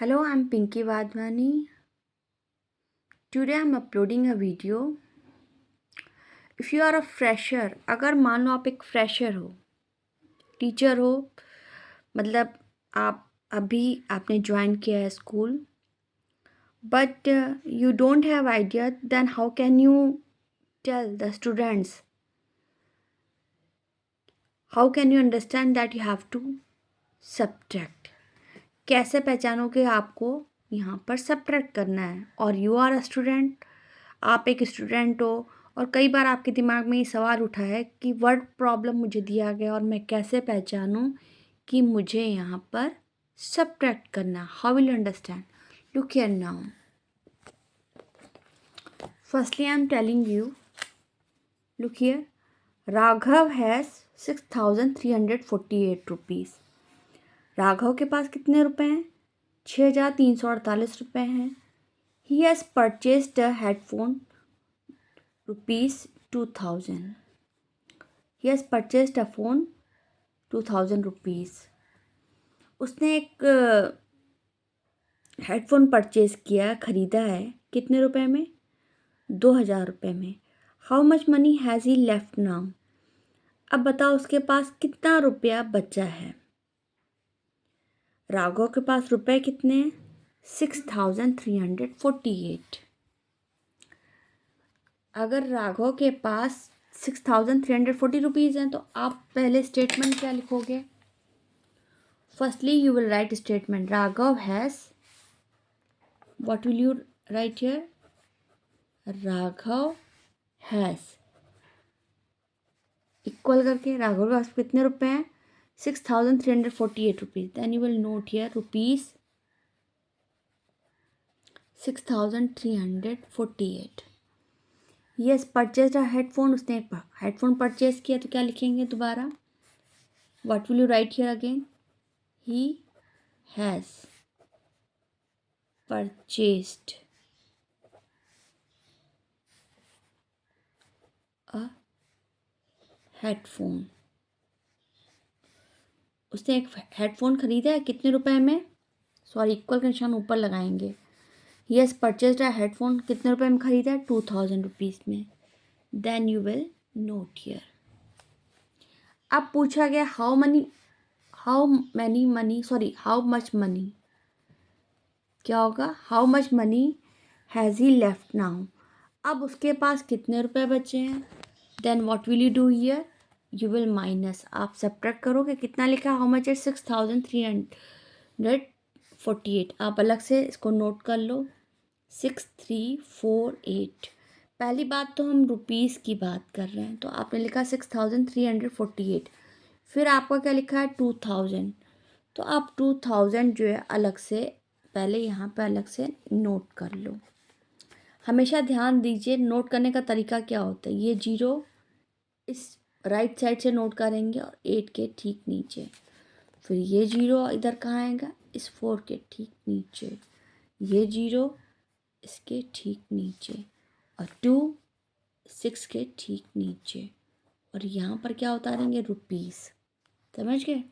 Hello, I'm Pinky Wadhwani. Today I'm uploading a video. If you are a fresher, अगर मान लो आप एक fresher हो, टीचर हो, मतलब आप अभी आपने ज्वाइन किया है school, but you don't have idea, then how can you tell the students, how can you understand that you have to subtract? कैसे पहचानोगे आपको यहाँ पर सब्ट्रैक्ट करना है? और यू आर अ स्टूडेंट, आप एक स्टूडेंट हो और कई बार आपके दिमाग में ये सवाल उठा है कि वर्ड प्रॉब्लम मुझे दिया गया और मैं कैसे पहचानूं कि मुझे यहाँ पर सब्ट्रैक्ट करना? How will you understand? Look here now. Firstly I am telling you, look here, Raghav has 6,348 rupees. Raghav के पास कितने रुपए हैं? 6,348 रुपये हैं. ही has purchased a headphone rupees 2,000. He has purchased a phone 2,000 rupees. उसने एक हेडफोन परचेज किया, ख़रीदा है. कितने रुपए में? 2,000 रुपये में. How much money has he left now? अब बताओ उसके पास कितना रुपया बचा है. राघव के पास रुपए कितने हैं? 6,348. अगर राघव के पास 6,340 रुपीज़ हैं तो आप पहले स्टेटमेंट क्या लिखोगे? Firstly, you will write statement. Raghav has. What will you write here? Raghav has. Equal करके राघव के पास कितने रुपए हैं? 6,348 rupees. Then you will note here rupees 6,348. He has purchased a headphone. उसने एक हेडफोन परचेज किया तो क्या लिखेंगे दोबारा? What will you write here again? He has purchased a headphone. उसने एक हेडफोन ख़रीदा है. कितने रुपए में? सॉरी, इक्वल का निशान ऊपर लगाएंगे. He has purchased a headphone. कितने रुपए में ख़रीदा है? 2,000 रुपीज़ में. Then you will note here. अब पूछा गया हाउ मच मनी. क्या होगा? How much money has he left now? अब उसके पास कितने रुपए बचे हैं? Then what will you do here? You will minus. आप सब्ट्रैक्ट करोगे. कितना लिखा? How much is 6,348. आप अलग से इसको नोट कर लो. 6,348. पहली बात तो हम रुपीज़ की बात कर रहे हैं तो आपने लिखा 6,348. फिर आपका क्या लिखा है? 2,000. तो आप 2,000 जो है अलग से पहले यहाँ पे अलग से नोट कर लो. हमेशा ध्यान दीजिए नोट करने का तरीका क्या होता है. ये 0 इस राइट साइड से नोट करेंगे और 8 के ठीक नीचे. फिर ये 0 इधर कहाँ आएगा? इस 4 के ठीक नीचे. ये 0 इसके ठीक नीचे और 2 6 के ठीक नीचे. और यहाँ पर क्या उतारेंगे? रुपीज़. समझ गए?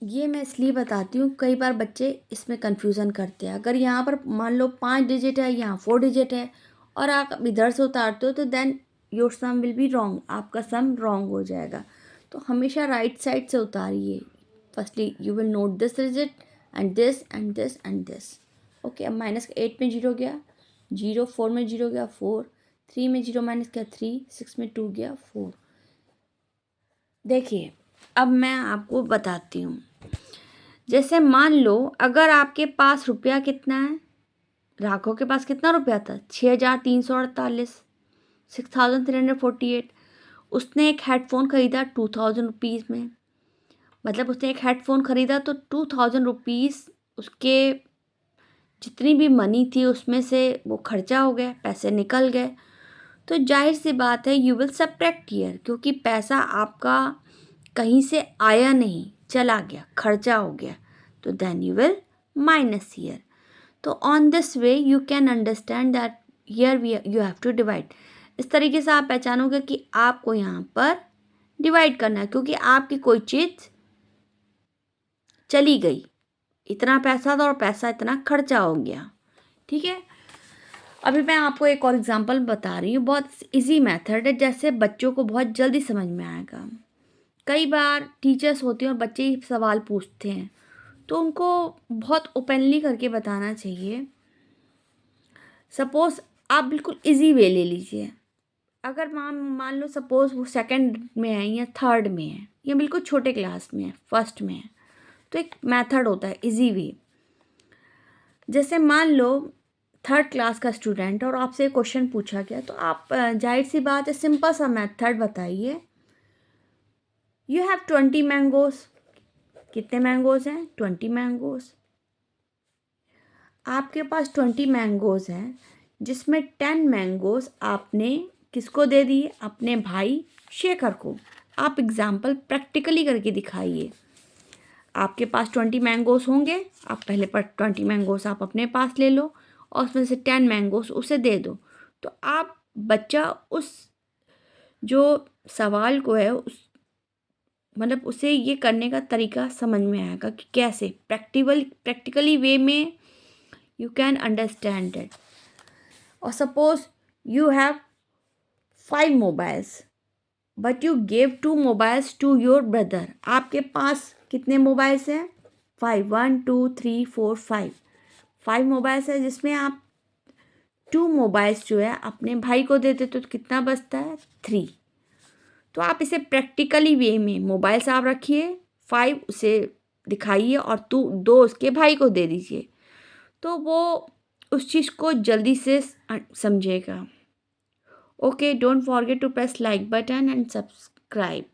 ये मैं इसलिए बताती हूँ, कई बार बच्चे इसमें कन्फ्यूज़न करते हैं. अगर यहाँ पर मान लो 5 डिजिट है, यहाँ 4 डिजिट है और आप इधर से उतारते हो तो then your sum will be wrong. आपका सम रॉन्ग हो जाएगा. तो हमेशा राइट साइड से उतारिए. Firstly you will note this digit and this and this and this. Okay. अब -8 में 0 गया 0, 4 में 0 गया 4, 3 में 0 माइनस किया 3, 6 में 2 गया 4. देखिए अब मैं आपको बताती हूँ. जैसे मान लो अगर आपके पास रुपया कितना है? राघव के पास कितना रुपया था? 6,348. 6,348. उसने एक हेडफोन ख़रीदा 2,000 रुपीज़ में. मतलब उसने एक हेडफोन ख़रीदा तो 2,000 रुपीज़ उसके जितनी भी मनी थी उसमें से वो खर्चा हो गया, पैसे निकल गए. तो जाहिर सी बात है यू विल सब्ट्रैक्ट हियर, क्योंकि पैसा आपका कहीं से आया नहीं, चला गया, खर्चा हो गया. तो then you will minus here. तो on this way you can understand that here you have to divide. इस तरीके से आप पहचानोगे कि आपको यहाँ पर डिवाइड करना है, क्योंकि आपकी कोई चीज़ चली गई, इतना पैसा था और पैसा इतना खर्चा हो गया। ठीक है, अभी मैं आपको एक और एग्जांपल बता रही हूँ, बहुत इजी मेथड है, जैसे बच्चों को बहुत जल्दी समझ में आएगा। कई बार टीचर्स होती हैं और बच्चे ही सवाल पूछते हैं, तो उनको बहुत ओपनली करके बताना चाहिए। सपोज़ आप बिल्कुल इजी वे ले लीजिए, अगर मान लो सपोज़ वो सेकंड में है या थर्ड में है या बिल्कुल छोटे क्लास में है, फर्स्ट में है, तो एक मेथड होता है इजी वे। जैसे मान लो थर्ड क्लास का स्टूडेंट और आपसे क्वेश्चन पूछा गया, तो आप जाहिर सी बात है सिंपल सा मेथड बताइए। You have 20 mangoes. कितने मैंगोज हैं? 20 मैंगोज। आपके पास 20 मैंगोज हैं, जिसमें 10 मैंगोज आपने किसको दे दिए? अपने भाई शेखर को। आप एग्जाम्पल प्रैक्टिकली करके दिखाइए। आपके पास 20 मैंगोज होंगे, आप पहले पर 20 मैंगोज आप अपने पास ले लो और उसमें से 10 मैंगोज उसे दे दो। तो आप बच्चा उस जो सवाल को है उस मतलब उसे ये करने का तरीका समझ में आएगा कि कैसे प्रैक्टिकली वे में यू कैन अंडरस्टैंड इट। और suppose you have 5 mobiles but you gave 2 mobiles to your brother. आपके पास कितने मोबाइल्स हैं? 5, 1 2 3 4 5। 5 मोबाइल्स है, जिसमें आप 2 मोबाइल्स जो है अपने भाई को दे देते तो कितना बचता है? 3। तो आप इसे प्रैक्टिकली वे में मोबाइल्स आप रखिए, 5 उसे दिखाइए और 2 उसके भाई को दे दीजिए, तो वो उस चीज़ को जल्दी से समझेगा। Okay, don't forget to press like button and subscribe.